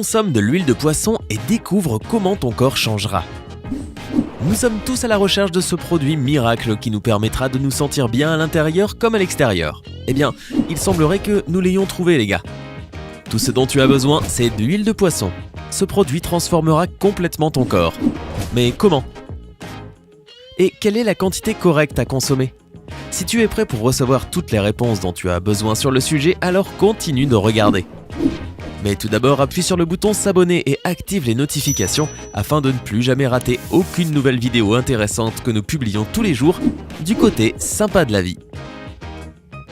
Consomme de l'huile de poisson et découvre comment ton corps changera. Nous sommes tous à la recherche de ce produit miracle qui nous permettra de nous sentir bien à l'intérieur comme à l'extérieur. Eh bien, il semblerait que nous l'ayons trouvé les gars. Tout ce dont tu as besoin, c'est de l'huile de poisson. Ce produit transformera complètement ton corps. Mais comment ? Et quelle est la quantité correcte à consommer ? Si tu es prêt pour recevoir toutes les réponses dont tu as besoin sur le sujet, alors continue de regarder. Mais tout d'abord, appuie sur le bouton s'abonner et active les notifications afin de ne plus jamais rater aucune nouvelle vidéo intéressante que nous publions tous les jours du côté sympa de la vie.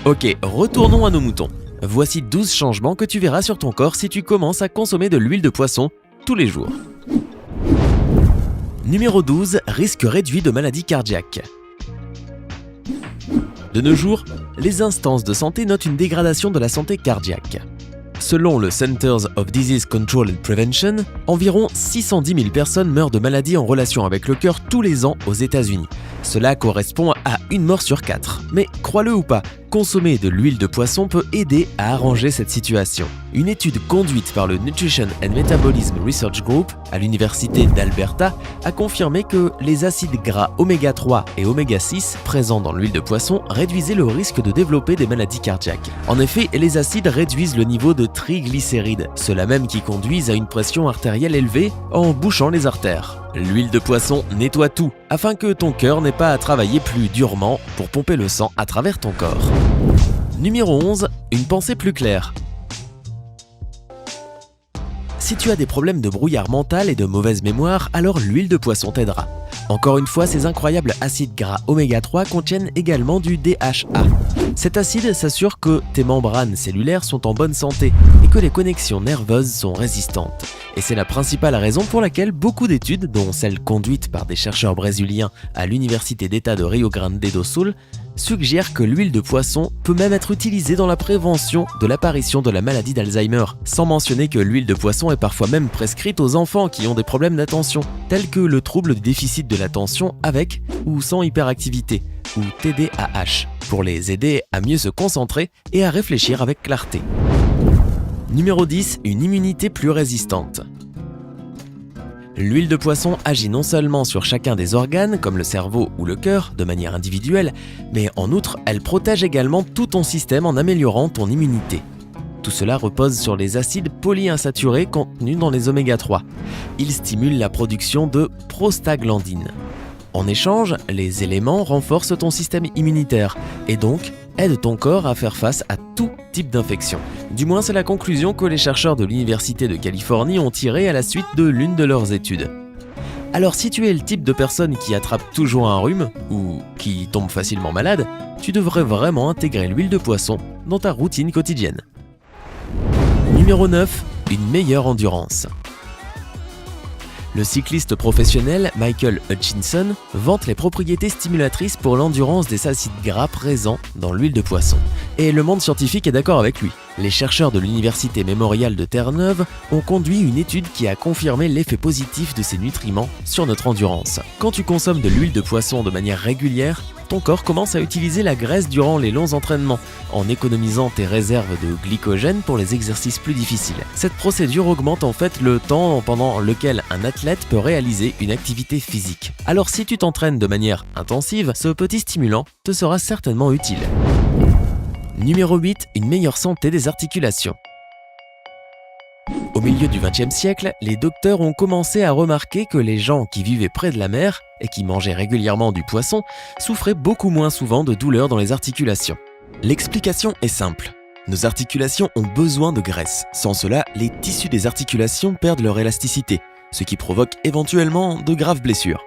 Ok, retournons à nos moutons. Voici 12 changements que tu verras sur ton corps si tu commences à consommer de l'huile de poisson tous les jours. Numéro 12, risque réduit de maladie cardiaque. De nos jours, les instances de santé notent une dégradation de la santé cardiaque. Selon le Centers of Disease Control and Prevention, environ 610 000 personnes meurent de maladies en relation avec le cœur tous les ans aux États-Unis. Cela correspond à une mort sur 4. Mais crois-le ou pas, consommer de l'huile de poisson peut aider à arranger cette situation. Une étude conduite par le Nutrition and Metabolism Research Group à l'Université d'Alberta a confirmé que les acides gras oméga 3 et oméga 6 présents dans l'huile de poisson réduisaient le risque de développer des maladies cardiaques. En effet, les acides réduisent le niveau de triglycérides, ceux-là même qui conduisent à une pression artérielle élevée en bouchant les artères. L'huile de poisson nettoie tout, afin que ton cœur n'ait pas à travailler plus durement pour pomper le sang à travers ton corps. Numéro 11, une pensée plus claire. Si tu as des problèmes de brouillard mental et de mauvaise mémoire, alors l'huile de poisson t'aidera. Encore une fois, ces incroyables acides gras oméga 3 contiennent également du DHA. Cet acide s'assure que tes membranes cellulaires sont en bonne santé et que les connexions nerveuses sont résistantes. Et c'est la principale raison pour laquelle beaucoup d'études, dont celles conduites par des chercheurs brésiliens à l'Université d'État de Rio Grande do Sul, suggèrent que l'huile de poisson peut même être utilisée dans la prévention de l'apparition de la maladie d'Alzheimer, sans mentionner que l'huile de poisson est parfois même prescrite aux enfants qui ont des problèmes d'attention, tels que le trouble du déficit de l'attention avec ou sans hyperactivité, ou TDAH, pour les aider à mieux se concentrer et à réfléchir avec clarté. Numéro 10, une immunité plus résistante. L'huile de poisson agit non seulement sur chacun des organes, comme le cerveau ou le cœur, de manière individuelle, mais en outre, elle protège également tout ton système en améliorant ton immunité. Tout cela repose sur les acides polyinsaturés contenus dans les oméga 3. Ils stimulent la production de prostaglandines. En échange, les éléments renforcent ton système immunitaire et donc aident ton corps à faire face à tout type d'infection. Du moins, c'est la conclusion que les chercheurs de l'Université de Californie ont tirée à la suite de l'une de leurs études. Alors si tu es le type de personne qui attrape toujours un rhume ou qui tombe facilement malade, tu devrais vraiment intégrer l'huile de poisson dans ta routine quotidienne. Numéro 9, une meilleure endurance. Le cycliste professionnel Michael Hutchinson vante les propriétés stimulatrices pour l'endurance des acides gras présents dans l'huile de poisson. Et le monde scientifique est d'accord avec lui. Les chercheurs de l'Université Memorial de Terre-Neuve ont conduit une étude qui a confirmé l'effet positif de ces nutriments sur notre endurance. Quand tu consommes de l'huile de poisson de manière régulière, ton corps commence à utiliser la graisse durant les longs entraînements, en économisant tes réserves de glycogène pour les exercices plus difficiles. Cette procédure augmente en fait le temps pendant lequel un athlète peut réaliser une activité physique. Alors si tu t'entraînes de manière intensive, ce petit stimulant te sera certainement utile. Numéro 8, une meilleure santé des articulations. Au milieu du XXe siècle, les docteurs ont commencé à remarquer que les gens qui vivaient près de la mer et qui mangeaient régulièrement du poisson souffraient beaucoup moins souvent de douleurs dans les articulations. L'explication est simple. Nos articulations ont besoin de graisse. Sans cela, les tissus des articulations perdent leur élasticité, ce qui provoque éventuellement de graves blessures.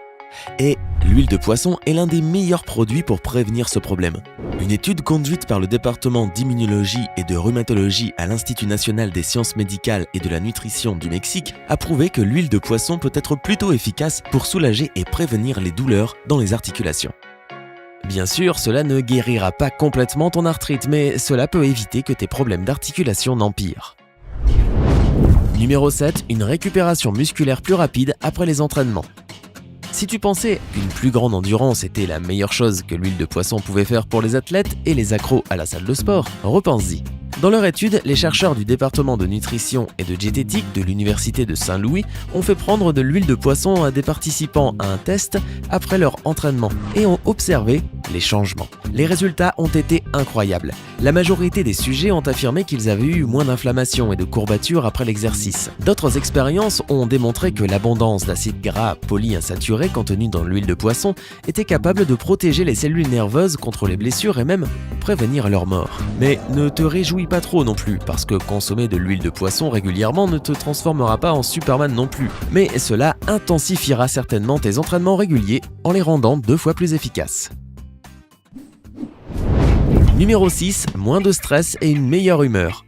Et l'huile de poisson est l'un des meilleurs produits pour prévenir ce problème. Une étude conduite par le département d'immunologie et de rhumatologie à l'Institut national des sciences médicales et de la nutrition du Mexique a prouvé que l'huile de poisson peut être plutôt efficace pour soulager et prévenir les douleurs dans les articulations. Bien sûr, cela ne guérira pas complètement ton arthrite, mais cela peut éviter que tes problèmes d'articulation n'empirent. Numéro 7, une récupération musculaire plus rapide après les entraînements. Si tu pensais qu'une plus grande endurance était la meilleure chose que l'huile de poisson pouvait faire pour les athlètes et les accros à la salle de sport, repense-y. Dans leur étude, les chercheurs du département de nutrition et de diététique de l'université de Saint-Louis ont fait prendre de l'huile de poisson à des participants à un test après leur entraînement et ont observé les changements. Les résultats ont été incroyables. La majorité des sujets ont affirmé qu'ils avaient eu moins d'inflammation et de courbatures après l'exercice. D'autres expériences ont démontré que l'abondance d'acides gras polyinsaturés contenus dans l'huile de poisson était capable de protéger les cellules nerveuses contre les blessures et même prévenir leur mort. Mais ne te réjouis pas trop non plus, parce que consommer de l'huile de poisson régulièrement ne te transformera pas en Superman non plus. Mais cela intensifiera certainement tes entraînements réguliers en les rendant 2 fois plus efficaces. Numéro 6, moins de stress et une meilleure humeur.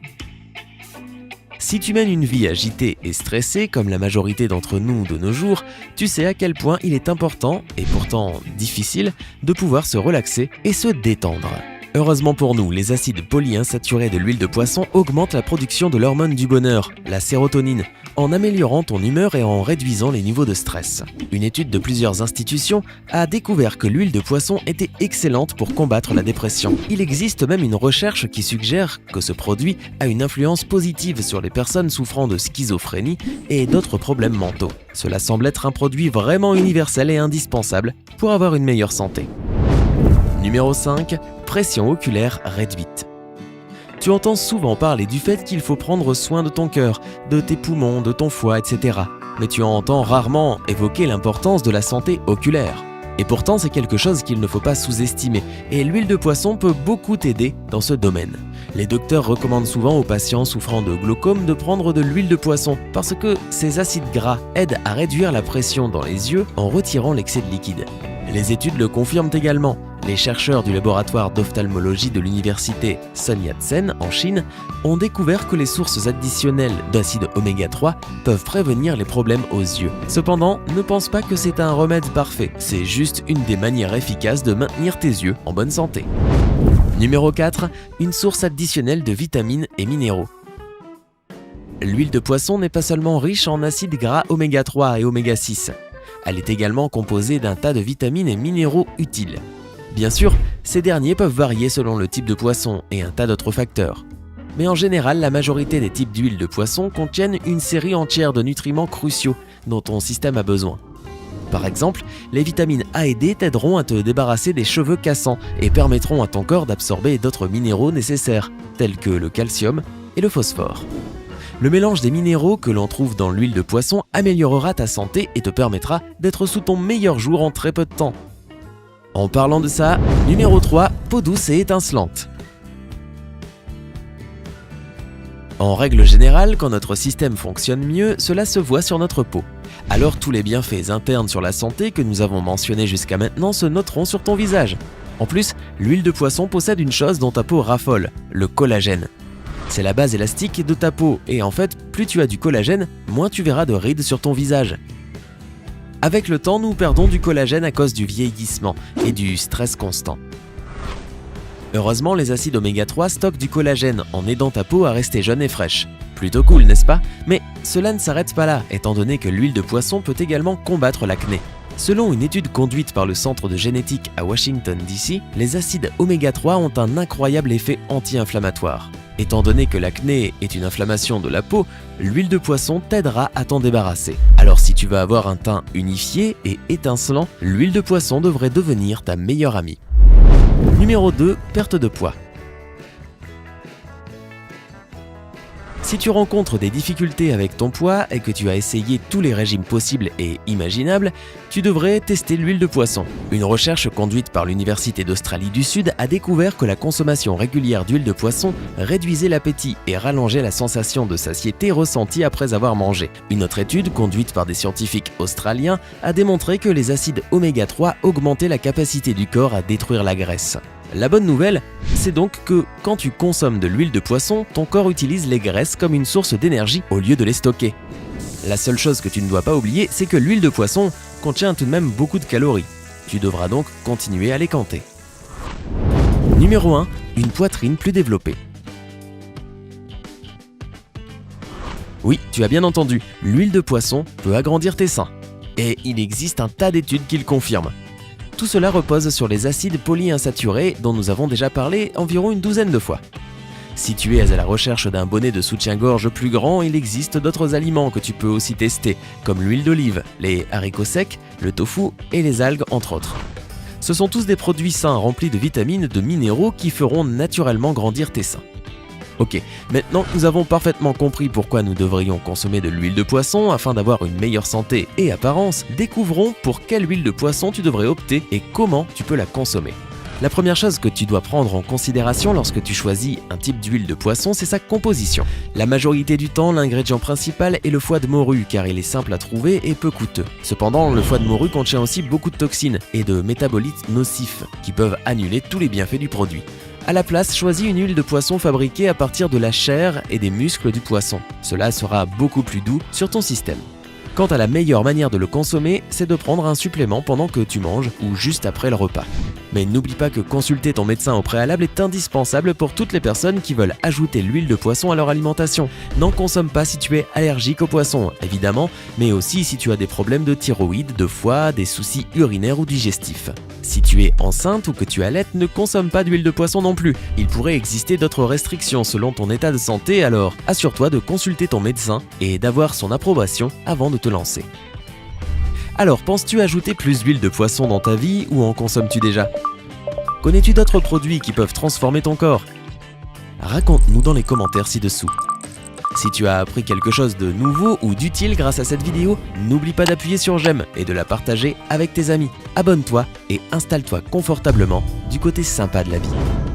Si tu mènes une vie agitée et stressée, comme la majorité d'entre nous de nos jours, tu sais à quel point il est important, et pourtant difficile, de pouvoir se relaxer et se détendre. Heureusement pour nous, les acides polyinsaturés de l'huile de poisson augmentent la production de l'hormone du bonheur, la sérotonine, en améliorant ton humeur et en réduisant les niveaux de stress. Une étude de plusieurs institutions a découvert que l'huile de poisson était excellente pour combattre la dépression. Il existe même une recherche qui suggère que ce produit a une influence positive sur les personnes souffrant de schizophrénie et d'autres problèmes mentaux. Cela semble être un produit vraiment universel et indispensable pour avoir une meilleure santé. Numéro 5, pression oculaire réduite. Tu entends souvent parler du fait qu'il faut prendre soin de ton cœur, de tes poumons, de ton foie, etc. Mais tu entends rarement évoquer l'importance de la santé oculaire. Et pourtant, c'est quelque chose qu'il ne faut pas sous-estimer, et l'huile de poisson peut beaucoup t'aider dans ce domaine. Les docteurs recommandent souvent aux patients souffrant de glaucome de prendre de l'huile de poisson, parce que ces acides gras aident à réduire la pression dans les yeux en retirant l'excès de liquide. Les études le confirment également. Les chercheurs du laboratoire d'ophtalmologie de l'université Sun Yat-sen en Chine ont découvert que les sources additionnelles d'acide oméga 3 peuvent prévenir les problèmes aux yeux. Cependant, ne pense pas que c'est un remède parfait, c'est juste une des manières efficaces de maintenir tes yeux en bonne santé. Numéro 4, une source additionnelle de vitamines et minéraux. L'huile de poisson n'est pas seulement riche en acides gras oméga 3 et oméga 6. Elle est également composée d'un tas de vitamines et minéraux utiles. Bien sûr, ces derniers peuvent varier selon le type de poisson et un tas d'autres facteurs. Mais en général, la majorité des types d'huile de poisson contiennent une série entière de nutriments cruciaux dont ton système a besoin. Par exemple, les vitamines A et D t'aideront à te débarrasser des cheveux cassants et permettront à ton corps d'absorber d'autres minéraux nécessaires, tels que le calcium et le phosphore. Le mélange des minéraux que l'on trouve dans l'huile de poisson améliorera ta santé et te permettra d'être sous ton meilleur jour en très peu de temps. En parlant de ça, numéro 3, peau douce et étincelante. En règle générale, quand notre système fonctionne mieux, cela se voit sur notre peau. Alors tous les bienfaits internes sur la santé que nous avons mentionnés jusqu'à maintenant se noteront sur ton visage. En plus, l'huile de poisson possède une chose dont ta peau raffole, le collagène. C'est la base élastique de ta peau et en fait, plus tu as du collagène, moins tu verras de rides sur ton visage. Avec le temps, nous perdons du collagène à cause du vieillissement et du stress constant. Heureusement, les acides oméga 3 stockent du collagène en aidant ta peau à rester jeune et fraîche. Plutôt cool, n'est-ce pas? Mais cela ne s'arrête pas là, étant donné que l'huile de poisson peut également combattre l'acné. Selon une étude conduite par le Centre de génétique à Washington DC, les acides oméga 3 ont un incroyable effet anti-inflammatoire. Étant donné que l'acné est une inflammation de la peau, l'huile de poisson t'aidera à t'en débarrasser. Alors si tu veux avoir un teint unifié et étincelant, l'huile de poisson devrait devenir ta meilleure amie. Numéro 2, perte de poids. Si tu rencontres des difficultés avec ton poids et que tu as essayé tous les régimes possibles et imaginables, tu devrais tester l'huile de poisson. Une recherche conduite par l'Université d'Australie du Sud a découvert que la consommation régulière d'huile de poisson réduisait l'appétit et rallongeait la sensation de satiété ressentie après avoir mangé. Une autre étude, conduite par des scientifiques australiens, a démontré que les acides oméga 3 augmentaient la capacité du corps à détruire la graisse. La bonne nouvelle, c'est donc que quand tu consommes de l'huile de poisson, ton corps utilise les graisses comme une source d'énergie au lieu de les stocker. La seule chose que tu ne dois pas oublier, c'est que l'huile de poisson contient tout de même beaucoup de calories. Tu devras donc continuer à les compter. Numéro 1, une poitrine plus développée. Oui, tu as bien entendu, l'huile de poisson peut agrandir tes seins. Et il existe un tas d'études qui le confirment. Tout cela repose sur les acides polyinsaturés dont nous avons déjà parlé environ une douzaine de fois. Si tu es à la recherche d'un bonnet de soutien-gorge plus grand, il existe d'autres aliments que tu peux aussi tester, comme l'huile d'olive, les haricots secs, le tofu et les algues entre autres. Ce sont tous des produits sains remplis de vitamines et de minéraux qui feront naturellement grandir tes seins. Ok, maintenant que nous avons parfaitement compris pourquoi nous devrions consommer de l'huile de poisson afin d'avoir une meilleure santé et apparence, découvrons pour quelle huile de poisson tu devrais opter et comment tu peux la consommer. La première chose que tu dois prendre en considération lorsque tu choisis un type d'huile de poisson, c'est sa composition. La majorité du temps, l'ingrédient principal est le foie de morue car il est simple à trouver et peu coûteux. Cependant, le foie de morue contient aussi beaucoup de toxines et de métabolites nocifs qui peuvent annuler tous les bienfaits du produit. À la place, choisis une huile de poisson fabriquée à partir de la chair et des muscles du poisson. Cela sera beaucoup plus doux sur ton système. Quant à la meilleure manière de le consommer, c'est de prendre un supplément pendant que tu manges ou juste après le repas. Mais n'oublie pas que consulter ton médecin au préalable est indispensable pour toutes les personnes qui veulent ajouter l'huile de poisson à leur alimentation. N'en consomme pas si tu es allergique au poisson, évidemment, mais aussi si tu as des problèmes de thyroïde, de foie, des soucis urinaires ou digestifs. Si tu es enceinte ou que tu allaites, ne consomme pas d'huile de poisson non plus. Il pourrait exister d'autres restrictions selon ton état de santé, alors assure-toi de consulter ton médecin et d'avoir son approbation avant de te lancer. Alors, penses-tu ajouter plus d'huile de poisson dans ta vie ou en consommes-tu déjà? Connais-tu d'autres produits qui peuvent transformer ton corps? Raconte-nous dans les commentaires ci-dessous. Si tu as appris quelque chose de nouveau ou d'utile grâce à cette vidéo, n'oublie pas d'appuyer sur j'aime et de la partager avec tes amis. Abonne-toi et installe-toi confortablement du côté sympa de la vie.